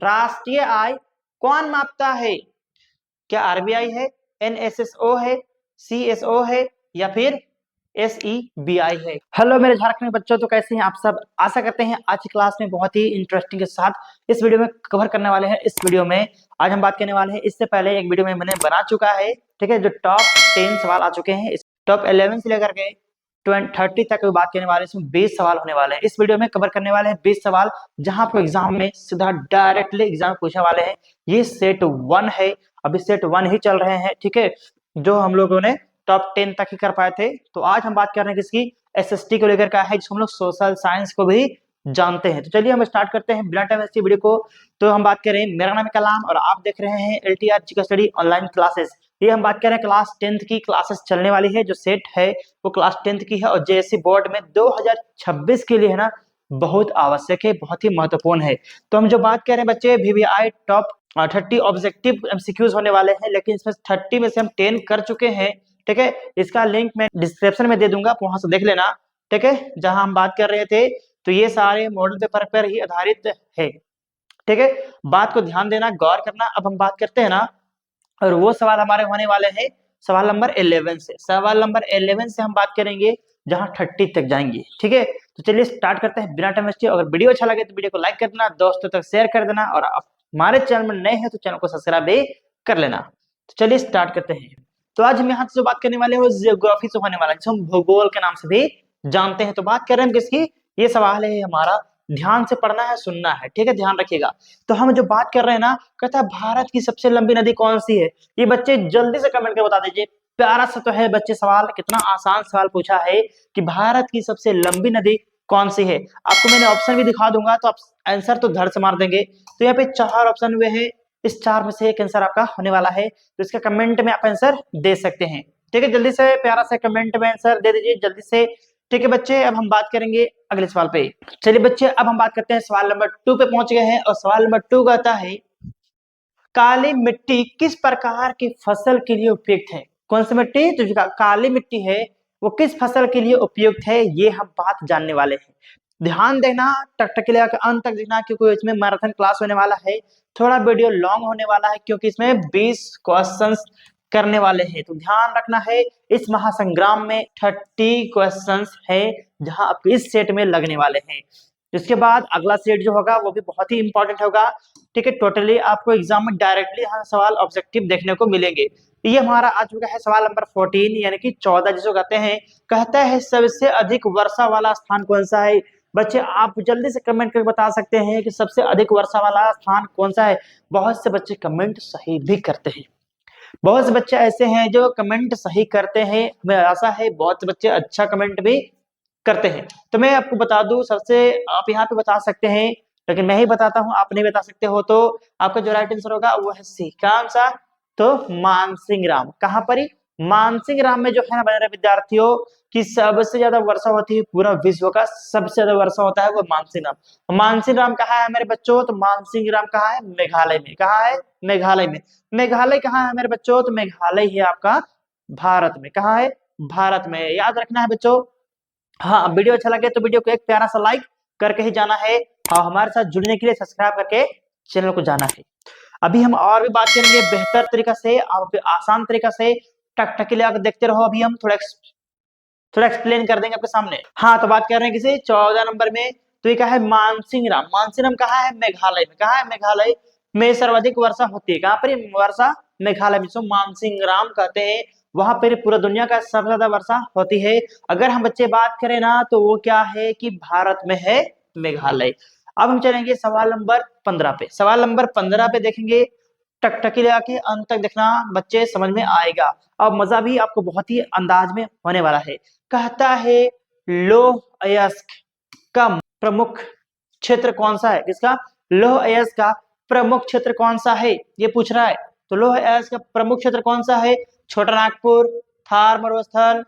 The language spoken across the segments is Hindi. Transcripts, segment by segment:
राष्ट्रीय आय कौन मापता है? क्या आरबीआई है, एनएसएसओ है, सीएसओ है या फिर एसईबीआई है? हेलो मेरे झारखंड के बच्चों, तो कैसे हैं आप सब? आशा करते हैं आज की क्लास में बहुत ही इंटरेस्टिंग के साथ इस वीडियो में कवर करने वाले हैं। इस वीडियो में आज हम बात करने वाले हैं, इससे पहले एक वीडियो में मैंने बना चुका है, ठीक है, जो टॉप 10 सवाल आ चुके हैं, टॉप 11 से लेकर के 30 तक बात करने वाले, इसमें 20 सवाल होने वाले हैं। इस वीडियो में कवर करने वाले हैं 20 सवाल, जहां आपको एग्जाम में सीधा डायरेक्टली एग्जाम पूछने वाले हैं। ये सेट 1 है, अभी सेट 1 ही चल रहे हैं, ठीक है, जो हम लोगों ने टॉप 10 तक ही कर पाए थे। तो आज हम बात कर रहे हैं किसकी, एसएसटी को लेकर का है, जिसको हम लोग सोशल साइंस को भी जानते हैं। तो चलिए हम स्टार्ट करते हैं बिना टाइम वेस्ट वीडियो को। तो हम बात करें, मेरा नाम है कलाम और आप देख रहे हैं LTR GK study online classes. ये हम बात कर रहे हैं क्लास 10th की क्लासेस चलने वाली है, जो सेट है वो क्लास 10th की है और जेएससी बोर्ड में 2026 के लिए है ना, बहुत आवश्यक है, बहुत ही महत्वपूर्ण है। तो हम जो बात कर रहे हैं बच्चे, VVI टॉप 30 ऑब्जेक्टिव एमसीक्यूज होने वाले हैं, लेकिन इसमें 30 में से हम 10 कर चुके हैं, ठीक है। इसका लिंक मैं डिस्क्रिप्शन में दे दूंगा, वहां से देख लेना, ठीक है, जहां हम बात कर रहे थे। तो ये सारे मॉडल पेपर पर ही आधारित है, ठीक है। बात को ध्यान देना, गौर करना। अब हम बात करते हैं ना, और वो सवाल हमारे होने वाले हैं सवाल नंबर 11 से। सवाल नंबर 11 से हम बात करेंगे, जहां 30 तक जाएंगे, ठीक है। तो चलिए स्टार्ट करते हैं बिना टाइम वेस्ट। अगर वीडियो अच्छा लगे तो वीडियो को लाइक कर देना, दोस्तों तक शेयर कर देना, और हमारे चैनल में नए हैं तो चैनल को सब्सक्राइब भी कर लेना। तो चलिए स्टार्ट करते हैं। तो आज हम यहाँ से जो बात करने वाले हैं वो जियोग्राफी से होने वाला है, जिसे हम भूगोल के नाम से भी जानते हैं। तो बात कर रहे हैं किसकी, ये सवाल है हमारा, ध्यान से पढ़ना है, सुनना है, ठीक है, ध्यान रखिएगा। तो हम जो बात कर रहे हैं ना, कहता है भारत की सबसे लंबी नदी कौन सी है? ये बच्चे जल्दी से कमेंट कर बता दीजिए। प्यारा सा तो है बच्चे सवाल, कितना आसान सवाल पूछा है कि भारत की सबसे लंबी नदी कौन सी है। आपको मैंने ऑप्शन भी दिखा दूंगा, तो आप आंसर तो धड़ से मार देंगे। तो यहाँ पे 4 ऑप्शन हुए हैं, इस 4 में से एक आंसर आपका होने वाला है, तो इसका कमेंट में आप आंसर दे सकते हैं, ठीक है। जल्दी से प्यारा सा कमेंट में आंसर दे दीजिए जल्दी से, ठीक है बच्चे। अब हम बात करेंगे अगले सवाल पे। चलिए बच्चे, अब हम बात करते हैं सवाल नंबर 2 पे पहुंच गए हैं, और सवाल नंबर 2 कहता है काली मिट्टी किस प्रकार की फसल के लिए उपयुक्त है? कौन सी मिट्टी? तो जो काली मिट्टी है वो किस फसल के लिए उपयुक्त है, ये हम बात जानने वाले हैं। ध्यान देना, टक के अंत तक देखना, क्योंकि इसमें मैराथन क्लास होने वाला है। थोड़ा वीडियो लॉन्ग होने वाला है, क्योंकि इसमें 20 क्वेश्चंस करने वाले हैं। तो ध्यान रखना है, इस महासंग्राम में 30 क्वेश्चंस है, जहां आपको इस सेट में लगने वाले हैं। इसके बाद अगला सेट जो होगा वो भी बहुत ही इंपॉर्टेंट होगा, ठीक है। टोटली आपको एग्जाम में डायरेक्टली यहाँ सवाल ऑब्जेक्टिव देखने को मिलेंगे। ये हमारा आ चुका है सवाल नंबर 14, यानी कि 14 जिसको कहते हैं। कहता है सबसे अधिक वर्षा वाला स्थान कौन सा है? बच्चे आप जल्दी से कमेंट करके बता सकते हैं कि सबसे अधिक वर्षा वाला स्थान कौन सा है। बहुत से बच्चे कमेंट सही भी करते हैं, बहुत से बच्चे ऐसे हैं जो कमेंट सही करते हैं, हमें आशा है बहुत से बच्चे अच्छा कमेंट भी करते हैं। तो मैं आपको बता दूं, सबसे आप यहाँ पे बता सकते हैं, लेकिन मैं ही बताता हूँ, आप नहीं बता सकते हो, तो आपका जो राइट आंसर होगा वो है सी। कौन सा? तो मानसिंह राम। कहाँ पर ही? मानसिंह राम में जो है ना मेरे विद्यार्थियों की सबसे ज्यादा वर्षा होती है, पूरा विश्व का सबसे ज्यादा वर्षा होता है वो मानसिंह राम। मानसिंह राम कहाँ है मेरे बच्चों? तो मानसिंह राम कहाँ है? मेघालय में। कहाँ है? मेघालय में। मेघालय कहाँ है मेरे बच्चों? तो मेघालय है आपका भारत में। कहाँ है? भारत में। याद रखना है बच्चों। हाँ, वीडियो अच्छा लगे तो वीडियो को एक प्यारा सा लाइक करके ही जाना है, और हमारे साथ जुड़ने के लिए सब्सक्राइब करके चैनल को जाना है। अभी हम और भी बात करेंगे बेहतर तरीका से और आसान तरीका से, टक टक के लिए देखते रहो। अभी हम थोड़ा एक्सप्लेन कर देंगे आपके सामने। हाँ, तो बात कर रहे हैं किसी 14 नंबर में, तो ये क्या है? मानसिंह राम। मानसिंह राम कहाँ है? मेघालय में। कहाँ है? मेघालय में सर्वाधिक वर्षा होती है। कहाँ पर? वर्षा मेघालय में, जिसको मानसिंह राम कहते हैं। वहां पर पूरा दुनिया का सबसे ज्यादा वर्षा होती है। अगर हम बच्चे बात करें ना, तो वो क्या है कि भारत में है मेघालय। अब हम चलेंगे सवाल नंबर 15 पे। सवाल नंबर 15 पे देखेंगे, टकटकी लगा के अंत तक देखना, बच्चे समझ में आएगा और मजा भी आपको बहुत ही अंदाज में होने वाला है। कहता है लौह अयस्क का प्रमुख क्षेत्र कौन सा है? किसका? लौह अयस्क का प्रमुख क्षेत्र कौन सा है, ये पूछ रहा है। तो लौह अयस्क का प्रमुख क्षेत्र कौन सा है? छोटा नागपुर, थार मरुस्थल,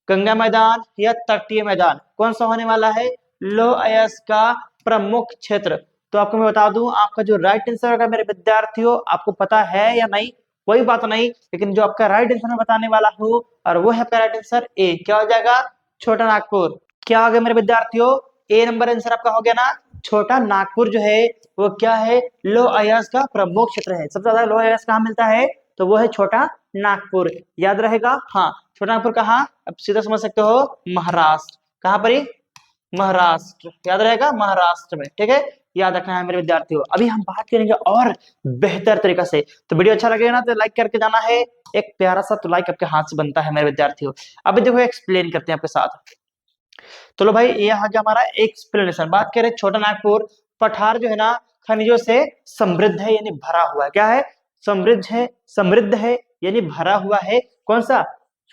गंगा मैदान या तटीय मैदान? कौन सा होने वाला है लौह अयस्क का प्रमुख क्षेत्र? तो आपको मैं बता दूं, आपका जो राइट आंसर होगा मेरे विद्यार्थियों, आपको पता है या नहीं कोई बात नहीं, लेकिन जो आपका राइट आंसर मैं बताने वाला हूँ, और वो है आपका राइट आंसर ए। क्या हो जाएगा? छोटा नागपुर। क्या हो गया मेरे विद्यार्थियों? ए नंबर आंसर आपका हो गया ना। छोटा नागपुर जो है वो क्या है, लौह अयस्क का प्रमुख क्षेत्र है। सबसे ज्यादा लौह अयस्क कहाँ मिलता है, तो वो है छोटा नागपुर। याद रहेगा, हाँ छोटा नागपुर कहाँ, अब सीधा समझ सकते हो महाराष्ट्र। कहाँ पर ही, महाराष्ट्र। याद रहेगा महाराष्ट्र में, ठीक है, याद रखना है मेरे विद्यार्थियों। अभी हम बात करेंगे और बेहतर तरीका से। तो वीडियो अच्छा लगेगा ना तो लाइक करके जाना है, एक प्यारा सा तो लाइक आपके हाथ से बनता है मेरे विद्यार्थियों। अभी देखो एक्सप्लेन करते हैं आपके साथ। तो लो भाई ये आ गया हमारा एक्सप्लेनेशन। बात करें छोटा नागपुर पठार जो है ना खनिजों से समृद्ध है, यानी भरा हुआ है। क्या है, समृद्ध है, समृद्ध है यानी भरा हुआ है। कौन सा,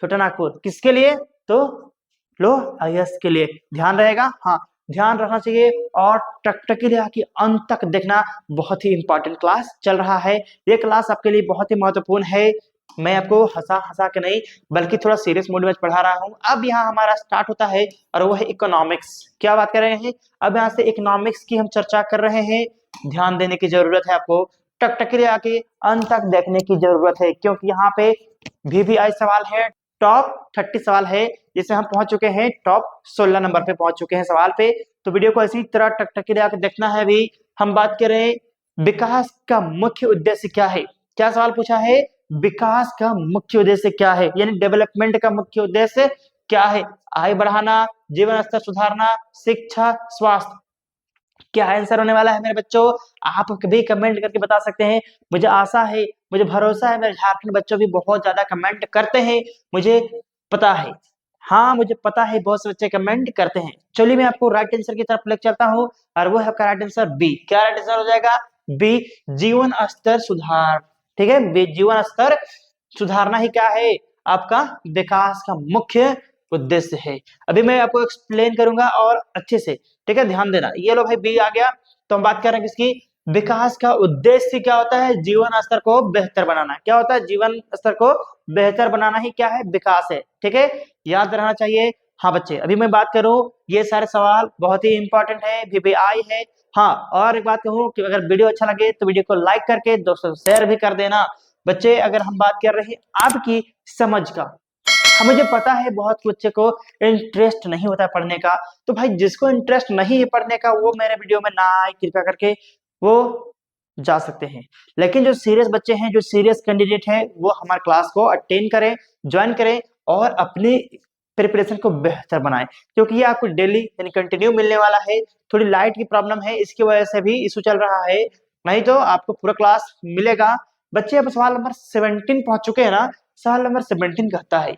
छोटा नागपुर। किसके लिए, तो लौह अयस्क के लिए। ध्यान रहेगा, हाँ ध्यान रखना चाहिए। और टकटकी की अंत तक देखना, बहुत ही इंपॉर्टेंट क्लास चल रहा है। ये क्लास आपके लिए बहुत ही महत्वपूर्ण है। मैं आपको हंसा हंसा के नहीं बल्कि थोड़ा सीरियस मूड में पढ़ा रहा हूँ। अब यहाँ हमारा स्टार्ट होता है और वो है इकोनॉमिक्स। क्या बात कर रहे हैं, अब यहाँ से इकोनॉमिक्स की हम चर्चा कर रहे हैं। ध्यान देने की जरूरत है आपको, टकटकी आके अंत तक देखने की जरूरत है, क्योंकि यहाँ पे VVI सवाल है, टॉप 30 सवाल है, जिसे हम पहुंच चुके हैं टॉप 16 नंबर पे पहुंच चुके हैं सवाल पे। तो वीडियो को इसी तरह टकटकी आके देखना है। अभी हम बात कर रहे हैं विकास का मुख्य उद्देश्य क्या है। क्या सवाल पूछा है, विकास का मुख्य उद्देश्य क्या है, यानी डेवलपमेंट का मुख्य उद्देश्य क्या है। आय बढ़ाना, जीवन स्तर सुधारना, शिक्षा, स्वास्थ्य। क्या आंसर होने वाला है मेरे बच्चों, आप कभी कमेंट करके बता सकते हैं। मुझे आशा है, मुझे भरोसा है, मेरे झारखंड बच्चों भी बहुत ज्यादा कमेंट करते हैं, मुझे पता है। हाँ मुझे पता है बहुत से बच्चे कमेंट करते हैं। चलिए मैं आपको राइट आंसर की तरफ लेकर चलता हूँ, और वो है आपका राइट आंसर बी। क्या राइट आंसर हो जाएगा, बी, जीवन स्तर सुधार। ठीक है, जीवन स्तर सुधारना ही क्या है, आपका विकास का मुख्य उद्देश्य है। अभी मैं आपको एक्सप्लेन करूंगा और अच्छे से, ठीक है, ध्यान देना। ये लो भाई बी आ गया। तो हम बात कर रहे हैं किसकी, विकास का उद्देश्य क्या होता है, जीवन स्तर को बेहतर बनाना। क्या होता है, जीवन स्तर को बेहतर बनाना ही क्या है, विकास है। ठीक है, याद रहना चाहिए। हाँ बच्चे, अभी मैं बात करूं, ये सारे सवाल बहुत ही इंपॉर्टेंट है, VVI है। हाँ और एक बात कहूँ कि अगर वीडियो अच्छा लगे तो वीडियो को लाइक करके दोस्तों शेयर भी कर देना। बच्चे अगर हम बात कर रहे हैं आपकी समझ का, मुझे पता है बहुत बच्चे को इंटरेस्ट नहीं होता है पढ़ने का। तो भाई जिसको इंटरेस्ट नहीं है पढ़ने का वो मेरे वीडियो में ना आए, कृपया करके वो जा सकते हैं। लेकिन जो सीरियस बच्चे हैं, जो सीरियस कैंडिडेट हैं, वो हमारे क्लास को अटेंड करें, ज्वाइन करें और अपनी प्रिपरेशन को बेहतर बनाएं, क्योंकि ये आपको डेली यानी कंटिन्यू मिलने वाला है। थोड़ी लाइट की प्रॉब्लम है, इसकी वजह से भी इशू चल रहा है, नहीं तो आपको पूरा क्लास मिलेगा। बच्चे अब सवाल नंबर 17 पहुंच चुके हैं ना। सवाल नंबर 17 कहता है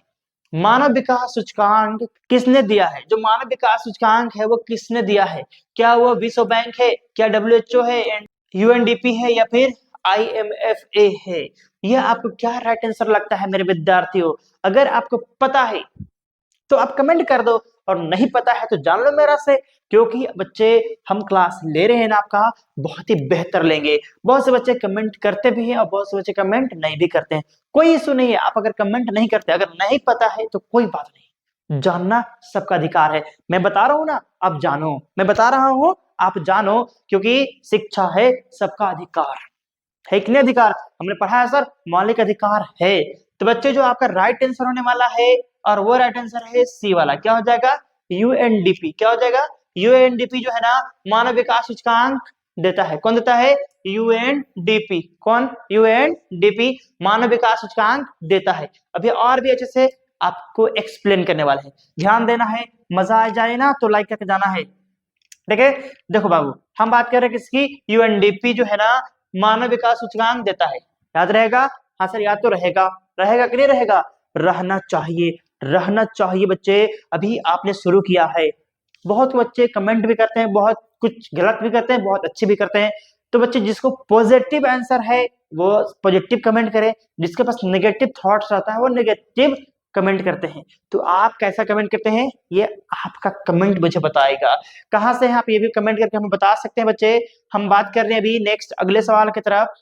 मानव विकास सूचकांक किसने दिया है। जो मानव विकास सूचकांक है वो किसने दिया है, क्या वो विश्व बैंक है, क्या WHO है, UNDP है, या फिर IMFA है। यह आपको क्या राइट आंसर लगता है मेरे विद्यार्थियों। अगर आपको पता है तो आप कमेंट कर दो, और नहीं पता है तो जान लो मेरा से, क्योंकि बच्चे हम क्लास ले रहे हैं ना आपका, बहुत ही बेहतर लेंगे। बहुत से बच्चे कमेंट करते भी हैं और बहुत से बच्चे कमेंट नहीं भी करते हैं, कोई इशू नहीं है। आप अगर कमेंट नहीं करते, अगर नहीं पता है तो कोई बात नहीं, जानना सबका अधिकार है। मैं बता रहा हूं ना, आप जानो, मैं बता रहा हूं आप जानो, क्योंकि शिक्षा है सबका अधिकार है। कि नहीं अधिकार, हमने पढ़ा है सर, मौलिक अधिकार है। तो बच्चे जो आपका राइट आंसर होने वाला है, और वो राइट आंसर है सी वाला, क्या हो जाएगा, UNDP। क्या हो जाएगा, UNDP जो है ना मानव विकास सूचकांक देता है। कौन देता है, UNDP। कौन, UNDP मानव विकास सूचकांक देता है। अभी और भी अच्छे से आपको एक्सप्लेन करने वाले हैं, ध्यान देना है। मजा आ जाए ना तो लाइक करके जाना है। ठीक है, देखो बाबू हम बात कर रहे हैं किसकी, UNDP जो है ना मानव विकास सूचकांक देता है। याद रहेगा, हाँ सर याद तो रहेगा, रहेगा कि नहीं रहेगा, रहना चाहिए, रहना चाहिए बच्चे। अभी आपने शुरू किया है, बहुत बच्चे कमेंट भी करते हैं, बहुत कुछ गलत भी करते हैं, बहुत अच्छे भी करते हैं। तो बच्चे जिसको पॉजिटिव आंसर है वो पॉजिटिव कमेंट करे, जिसके पास नेगेटिव थॉट्स रहता है वो नेगेटिव कमेंट करते हैं। तो आप कैसा कमेंट करते हैं, ये आपका कमेंट मुझे बताएगा। कहाँ से है, आप ये भी कमेंट करके हमें बता सकते हैं बच्चे। हम बात कर रहे हैं अभी नेक्स्ट अगले सवाल की तरफ।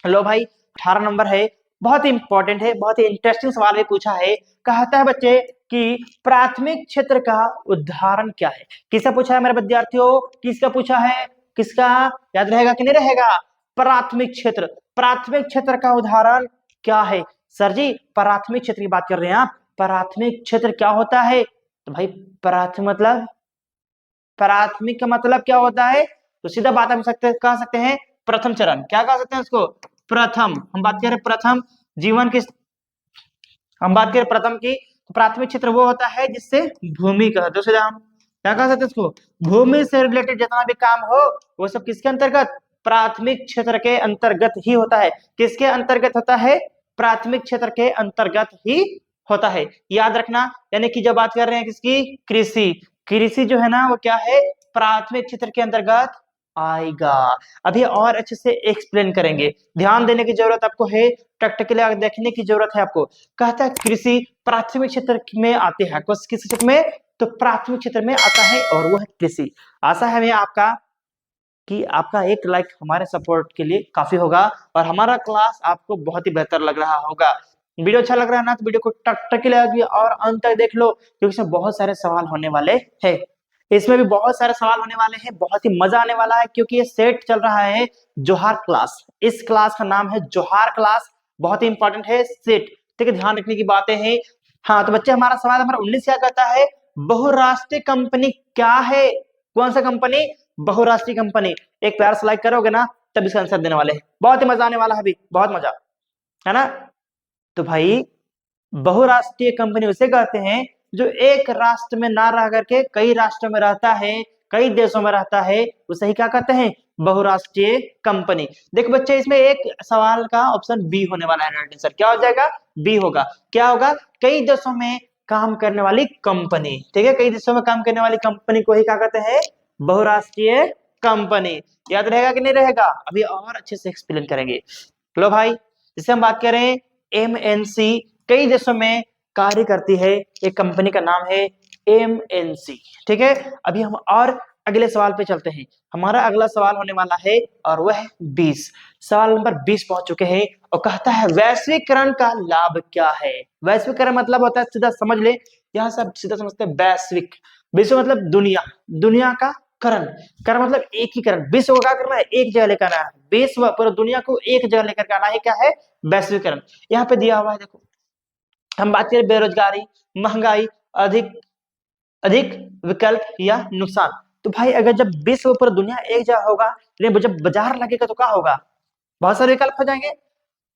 लो भाई 18 नंबर है, बहुत ही इंपॉर्टेंट है, बहुत ही इंटरेस्टिंग सवाल भी पूछा है। कहता है बच्चे कि प्राथमिक क्षेत्र का उदाहरण क्या है। किसका पूछा है मेरे विद्यार्थियों, किसका पूछा है, किसका, याद रहेगा कि नहीं रहेगा, प्राथमिक क्षेत्र। प्राथमिक क्षेत्र का उदाहरण क्या है, सर जी प्राथमिक क्षेत्र की बात कर रहे हैं आप, प्राथमिक क्षेत्र क्या होता है। तो भाई प्राथमिक मतलब प्राथमिक का मतलब क्या होता है? तो सीधा बात हम कह सकते हैं प्रथम चरण। क्या कह सकते हैं उसको? प्रथम। हम बात करें प्रथम जीवन की, हम बात करें प्रथम की, तो प्राथमिक क्षेत्र वो होता है जिससे भूमि का, तो सीधा हम क्या कह सकते हैं उसको? भूमि से रिलेटेड जितना भी काम हो वो सब किसके अंतर्गत? प्राथमिक क्षेत्र के अंतर्गत ही होता है। किसके अंतर्गत होता है? प्राथमिक क्षेत्र के अंतर्गत ही होता है। याद रखना, यानी कि जब बात कर रहे हैं किसकी? कृषि। कृषि जो है ना वो क्या है? प्राथमिक क्षेत्र के अंतर्गत आएगा। अभी और अच्छे से एक्सप्लेन करेंगे, ध्यान देने की जरूरत आपको है, प्रैक्टिकली देखने की जरूरत है आपको। कहता है कृषि प्राथमिक क्षेत्र में आते हैं। किस क्षेत्र में? तो प्राथमिक क्षेत्र में आता है और वह कृषि। आशा है मैं आपका कि आपका एक लाइक हमारे सपोर्ट के लिए काफी होगा और हमारा क्लास आपको बहुत ही बेहतर लग रहा होगा। वीडियो अच्छा लग रहा है ना तो वीडियो को टक टक लगी और अंत तक देख लो, क्योंकि इसमें बहुत सारे सवाल होने वाले हैं। इसमें भी बहुत सारे सवाल होने वाले हैं, बहुत ही मजा आने वाला है, क्योंकि ये सेट चल रहा है जोहार क्लास। इस क्लास का नाम है जोहार क्लास, बहुत ही इंपॉर्टेंट है सेट, ठीक है, ध्यान रखने की बातें हैं। हाँ तो बच्चे हमारा सवाल नंबर 19 क्या कहता है? बहुराष्ट्रीय कंपनी क्या है? कौन सा कंपनी? बहुराष्ट्रीय कंपनी। एक प्यार से लाइक करोगे ना तब इसका आंसर देने वाले हैं, बहुत ही मजा आने वाला है अभी, बहुत मजा है ना। तो भाई बहुराष्ट्रीय कंपनी उसे कहते हैं जो एक राष्ट्र में ना रह करके कई राष्ट्रों में रहता है, कई देशों में रहता है, उसे ही क्या कहते हैं? बहुराष्ट्रीय कंपनी। देखो बच्चे इसमें एक सवाल का ऑप्शन बी होने वाला है, राइट आंसर क्या हो जाएगा? बी होगा। क्या होगा? कई देशों में काम करने वाली कंपनी, ठीक है, कई देशों में काम करने वाली कंपनी को ही क्या कहते हैं? बहुराष्ट्रीय कंपनी। याद रहेगा कि नहीं रहेगा? अभी और अच्छे से एक्सप्लेन करेंगे। लो भाई, जिसे हम बात करें एमएनसी, कई देशों में कार्य करती है, एक कंपनी का नाम है एमएनसी, ठीक है। अभी हम और अगले सवाल पे चलते हैं। हमारा अगला सवाल होने वाला है और वह है 20। सवाल नंबर 20 पहुंच चुके हैं और कहता है वैश्वीकरण का लाभ क्या है? वैश्वीकरण मतलब होता है, सीधा समझ ले, यहाँ सब सीधा समझते हैं वैश्विक। विश्व मतलब दुनिया, दुनिया का करण, करण मतलब एक ही करण, विश्व को क्या करना है? एक जगह लेकर आना है, विश्व पूरी दुनिया को एक जगह लेकर आना है, क्या है? वैश्वीकरण। यहाँ पे दिया हुआ है, देखो हम बात करें बेरोजगारी, महंगाई, अधिक अधिक विकल्प या नुकसान। तो भाई अगर जब विश्व पूरी दुनिया एक जगह होगा, लेकिन जब बाजार लगेगा तो क्या होगा? बहुत सारे विकल्प हो जाएंगे,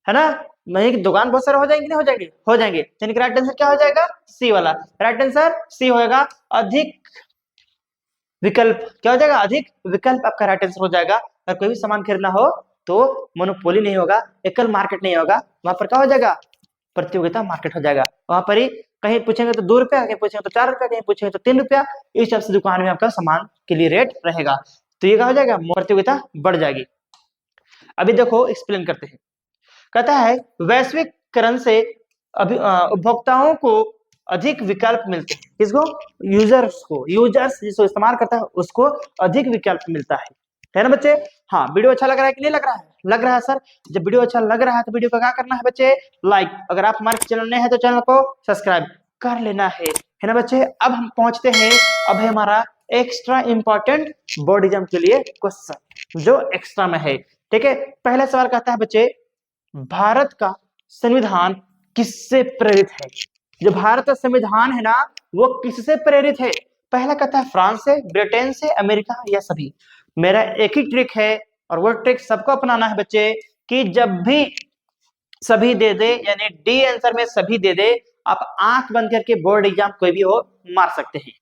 है ना। वही की दुकान बहुत सारे हो जाएंगे, नहीं हो जाएंगे? हो जाएंगे। यानी कि राइट आंसर क्या हो जाएगा? सी वाला, राइट आंसर सी होगा। अधिक विकल्प क्या हो जाएगा? अधिक विकल्प आपका राइट आंसर हो जाएगा। अगर कोई भी सामान खरीदना हो तो मोनोपोली नहीं होगा, एकल मार्केट नहीं होगा, वहां पर क्या हो जाएगा? प्रतियोगिता मार्केट हो जाएगा। वहां पर ही कहीं पूछेंगे तो 2 रुपया, कहीं पूछेंगे तो 4 रुपया, कहीं पूछेंगे तो 3 रुपया, इस हिसाब से दुकान में आपका सामान के लिए रेट रहेगा। तो ये क्या हो जाएगा? प्रतियोगिता बढ़ जाएगी। अभी देखो एक्सप्लेन करते हैं। कहता है वैश्वीकरण से अभी उपभोक्ताओं को अधिक विकल्प मिलते हैं। किसको? यूजर्स को, यूजर्स जिसको इस्तेमाल करता है उसको अधिक विकल्प मिलता है ना बच्चे। हाँ वीडियो अच्छा लग रहा है कि नहीं लग रहा है? लग रहा है सर। जब वीडियो अच्छा लग रहा है तो वीडियो को क्या करना है बच्चे? लाइक। अगर आप हमारे चैनल नए हैं तो चैनल को सब्सक्राइब कर लेना है ना बच्चे। अब हम पहुंचते हैं, अब है हमारा एक्स्ट्रा इंपॉर्टेंट बोर्ड एग्जाम के लिए क्वेश्चन जो एक्स्ट्रा में है, ठीक है। पहला सवाल कहता है बच्चे भारत का संविधान किससे प्रेरित है? जो भारत का संविधान है ना वो किससे प्रेरित है? पहला कहता है फ्रांस से, ब्रिटेन से, अमेरिका या सभी। मेरा एक ही ट्रिक है और वो ट्रिक सबको अपनाना है बच्चे, कि जब भी सभी दे दे, यानी डी आंसर में सभी दे दे, आप आंख बंद करके बोर्ड एग्जाम कोई भी हो मार सकते हैं,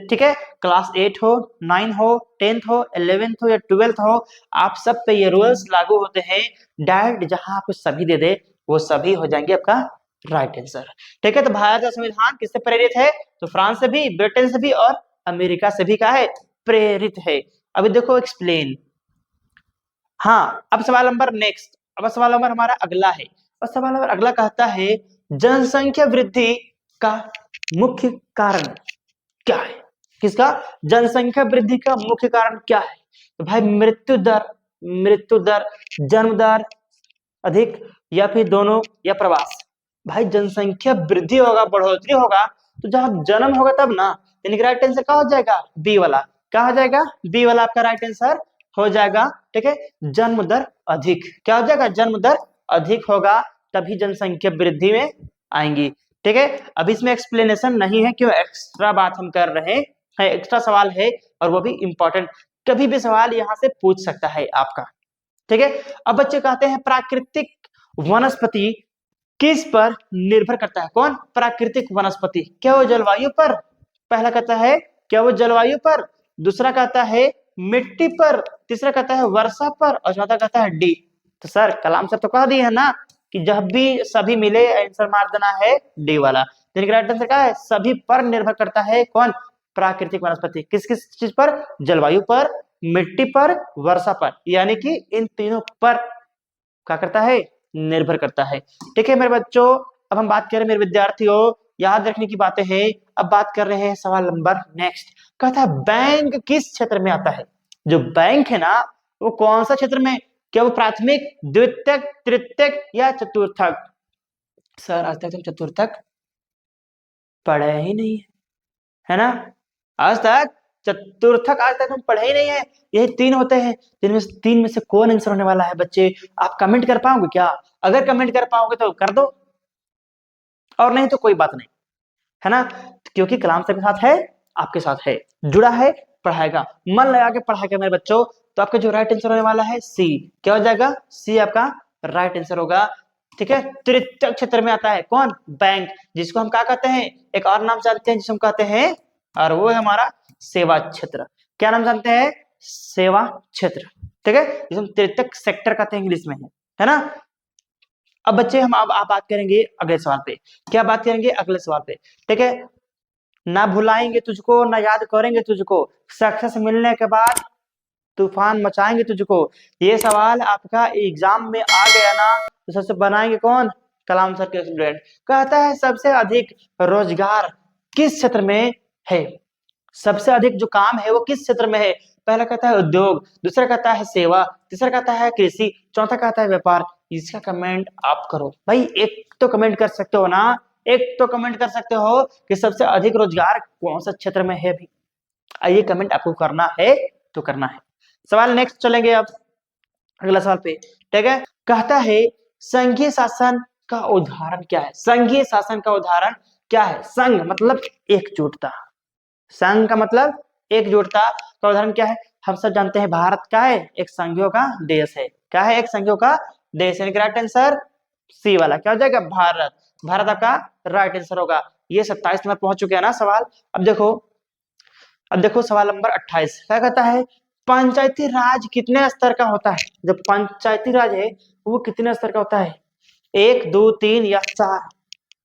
ठीक है। क्लास 8 हो, 9 हो, 10th हो, 11th हो या 12th हो, आप सब पे ये रूल्स लागू होते हैं। डायरेक्ट जहां आपको सभी दे दे वो सभी हो जाएंगे आपका राइट आंसर, ठीक है। तो भारत का संविधान किससे प्रेरित है? तो फ्रांस से भी, ब्रिटेन से भी और अमेरिका से भी का है, प्रेरित है। अभी देखो एक्सप्लेन। हाँ अब सवाल नंबर नेक्स्ट, अब सवाल नंबर हमारा अगला है और सवाल नंबर अगला कहता है जनसंख्या वृद्धि का मुख्य कारण क्या है? किसका? जनसंख्या वृद्धि का मुख्य कारण क्या है? तो भाई मृत्यु दर, जन्म दर अधिक, या फिर दोनों, या प्रवास। भाई जनसंख्या वृद्धि होगा, बढ़ोतरी होगा, तो जब जन्म होगा तब ना, यानी कि राइट आंसर क्या हो जाएगा? बी वाला। क्या हो जाएगा? बी वाला आपका राइट आंसर हो जाएगा, ठीक है। जन्म दर अधिक, क्या हो जाएगा? जन्म दर अधिक होगा तभी जनसंख्या वृद्धि में आएंगी, ठीक है। अब इसमें एक्सप्लेनेशन नहीं है, क्यों? एक्स्ट्रा बात हम कर रहे है, एक्स्ट्रा सवाल है और वो भी इंपॉर्टेंट, कभी भी सवाल यहाँ से पूछ सकता है आपका। ठीक है, अब बच्चे कहते हैं प्राकृतिक वनस्पति किस पर निर्भर करता है? कौन? प्राकृतिक वनस्पति। क्या वो जलवायु पर? पहला कहता है क्या वो जलवायु पर, दूसरा कहता है मिट्टी पर, तीसरा कहता है वर्षा पर, और चौथा कहता है डी। तो सर कलाम सर तो कह दिए है ना कि जब भी सभी मिले आंसर मार देना है डी वाला। तो राइट आंसर क्या है? सभी पर निर्भर करता है। कौन? प्राकृतिक वनस्पति। किस किस चीज पर? जलवायु पर, मिट्टी पर, वर्षा पर, यानी कि इन तीनों पर क्या करता है? निर्भर करता है। ठीक है मेरे बच्चों, अब हम बात करें मेरे विद्यार्थियों, याद रखने की बातें हैं। अब बात कर रहे हैं सवाल नंबर नेक्स्ट। कहता है बैंक किस क्षेत्र में आता है? जो बैंक है ना वो कौन सा क्षेत्र में? क्या वो प्राथमिक, द्वितीयक, तृतीयक या चतुर्थक? सर आज तक तुम चतुर्थक पढ़े ही नहीं है ना? आज तक चतुर्थक आज तक तुम पढ़े ही नहीं है। यही तीन होते हैं, तीन में से कौन आंसर होने वाला है बच्चे? आप कमेंट कर पाओगे क्या? अगर कमेंट कर पाओगे तो कर दो, और नहीं तो कोई बात नहीं, है ना? क्योंकि कलाम सर के साथ है, आपके साथ है, जुड़ा है, पढ़ाएगा, मन लगा के पढ़ाएगा मेरे बच्चों। तो आपका जो राइट आंसर होने वाला है सी। क्या हो जाएगा? सी आपका राइट आंसर होगा। ठीक है, तृतीय क्षेत्र में आता है कौन? बैंक, जिसको हम क्या कहते हैं? एक और नाम जानते हैं जिसको हम कहते हैं, और वो है हमारा सेवा क्षेत्र। क्या नाम जानते हैं? सेवा क्षेत्र। ठीक है, जिसे हम तृतीय सेक्टर कहते हैं इंग्लिश में, है ना? अब बच्चे हम अब आप बात करेंगे अगले सवाल पे। क्या बात करेंगे? अगले सवाल पे। ठीक है, ना भुलाएंगे तुझको, ना याद करेंगे तुझको, सक्सेस मिलने के बाद तूफान मचाएंगे तुझको। ये सवाल आपका एग्जाम में आ गया ना तो सबसे बनाएंगे कौन? कलाम सर के स्टूडेंट। कहता है सबसे अधिक रोजगार किस क्षेत्र में है? सबसे अधिक जो काम है वो किस क्षेत्र में है? पहला कहता है उद्योग, दूसरा कहता है सेवा, तीसरा कहता है कृषि, चौथा कहता है व्यापार। इसका कमेंट आप करो भाई, एक तो कमेंट कर सकते हो ना, एक तो कमेंट कर सकते हो कि सबसे अधिक रोजगार कौन सा क्षेत्र में है भी। ये कमेंट आपको करना है तो करना है। सवाल नेक्स्ट चलेंगे अब अगला सवाल पे। ठीक है, कहता है संघीय शासन का उदाहरण क्या है? संघीय शासन का उदाहरण क्या है? संघ मतलब एकजुटता, संघ का मतलब एकजुटता का उदाहरण क्या है? हम सब जानते हैं भारत का है, एक संघियों का देश है। क्या है? एक संघियों का देश है। राइट आंसर सी वाला क्या हो जाएगा? भारत। भारत आपका राइट आंसर होगा। ये 27 नंबर पहुंच चुके हैं ना सवाल। अब देखो सवाल नंबर 28 क्या कहता है? पंचायती राज कितने स्तर का होता है? जो पंचायती राज है वो कितने स्तर का होता है? 1, 2, 3 या 4?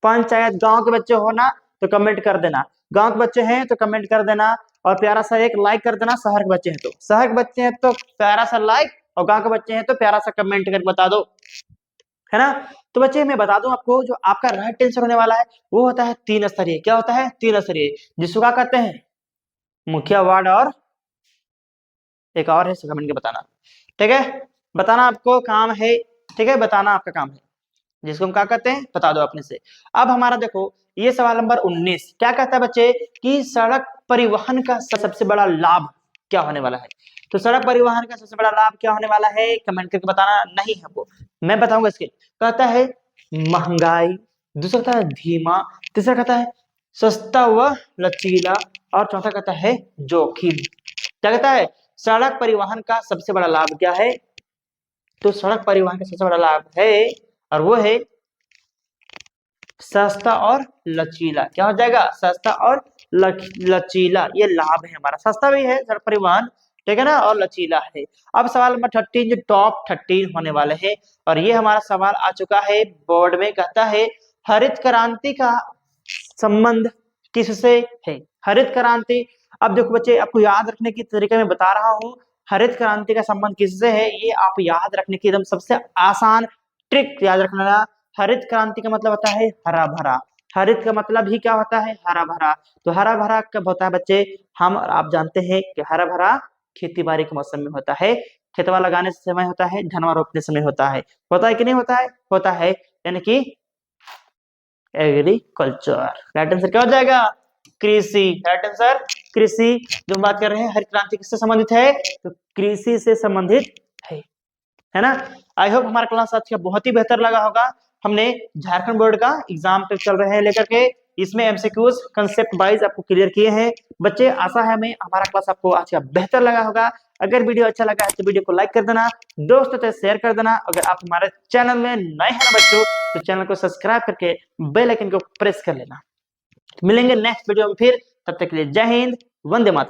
पंचायत गांव के बच्चे हो ना तो कमेंट कर देना, गांव के बच्चे हैं तो कमेंट कर देना, और प्यारा सा एक लाइक कर देना। शहर के बच्चे हैं तो, शहर के बच्चे हैं तो प्यारा सा लाइक, और गांव के बच्चे हैं तो प्यारा सा कमेंट करके बता दो, है ना? तो बच्चे मैं बता दूं आपको, जो आपका राइट आंसर होने वाला है वो होता है 3 स्तरीय। क्या होता है? 3 स्तरीय, जिसको क्या कहते हैं? मुखिया, वार्ड और एक और है, कमेंट के बताना। ठीक है, बताना आपको काम है। ठीक है, बताना आपका काम है, जिसको हम क्या कहते हैं बता दो अपने से। अब हमारा देखो ये सवाल नंबर 19 क्या कहता है बच्चे कि सड़क परिवहन का सबसे बड़ा लाभ क्या होने वाला है? तो सड़क परिवहन का सबसे बड़ा लाभ क्या होने वाला है? कमेंट करके बताना। नहीं है वो, मैं बताऊंगा इसके। कहता है महंगाई, दूसरा कहता है धीमा, तीसरा कहता है सस्ता व लचीला, और चौथा कहता है जोखिम। क्या कहता है? सड़क परिवहन का सबसे बड़ा लाभ क्या है? तो सड़क परिवहन का सबसे बड़ा लाभ है, और वो है सस्ता और लचीला। क्या हो जाएगा? सस्ता और लचीला, ये लाभ है हमारा। सस्ता भी है सड़क परिवहन, ठीक है ना, और लचीला है। अब सवाल नंबर 13 जो टॉप 13 होने वाले हैं, और ये हमारा सवाल आ चुका है बोर्ड में। कहता है हरित क्रांति का संबंध किससे है? हरित क्रांति, अब देखो बच्चे आपको याद रखने की तरीके में बता रहा हूँ। हरित क्रांति का संबंध किससे है ये आप याद रखने की एकदम सबसे आसान ट्रिक याद रखना। हरित क्रांति का मतलब होता है हरा भरा। हरित का मतलब ही क्या होता है? हरा भरा। तो हरा भरा कब होता है बच्चे? हम और आप जानते हैं कि हरा भरा खेती बाड़ी के मौसम में होता है, खेतवा लगाने से समय होता है, धनवा रोपने समय होता है। होता है कि नहीं होता है? होता है, यानी कि एग्रीकल्चर। राइट आंसर क्या हो जाएगा? कृषि। राइट आंसर कृषि। जो बात कर रहे हैं हरित क्रांति किससे संबंधित है? तो कृषि से संबंधित है ना? आई होप हमारा क्लास आज का बहुत ही बेहतर लगा होगा। हमने झारखंड बोर्ड का एग्जाम पे चल रहे हैं लेकर के, इसमें एमसीक्यूज कंसेप्ट वाइज आपको क्लियर किए हैं। बच्चे आशा है हमें हमारा क्लास आपको आज का बेहतर लगा होगा। अगर वीडियो अच्छा लगा है तो वीडियो को लाइक कर देना, दोस्तों से शेयर कर देना। अगर आप हमारे चैनल में नए हैं बच्चों तो चैनल को सब्सक्राइब करके बेल आइकन को प्रेस कर लेना। मिलेंगे नेक्स्ट वीडियो में फिर, तब तक के लिए जय हिंद, वंदे मातरम।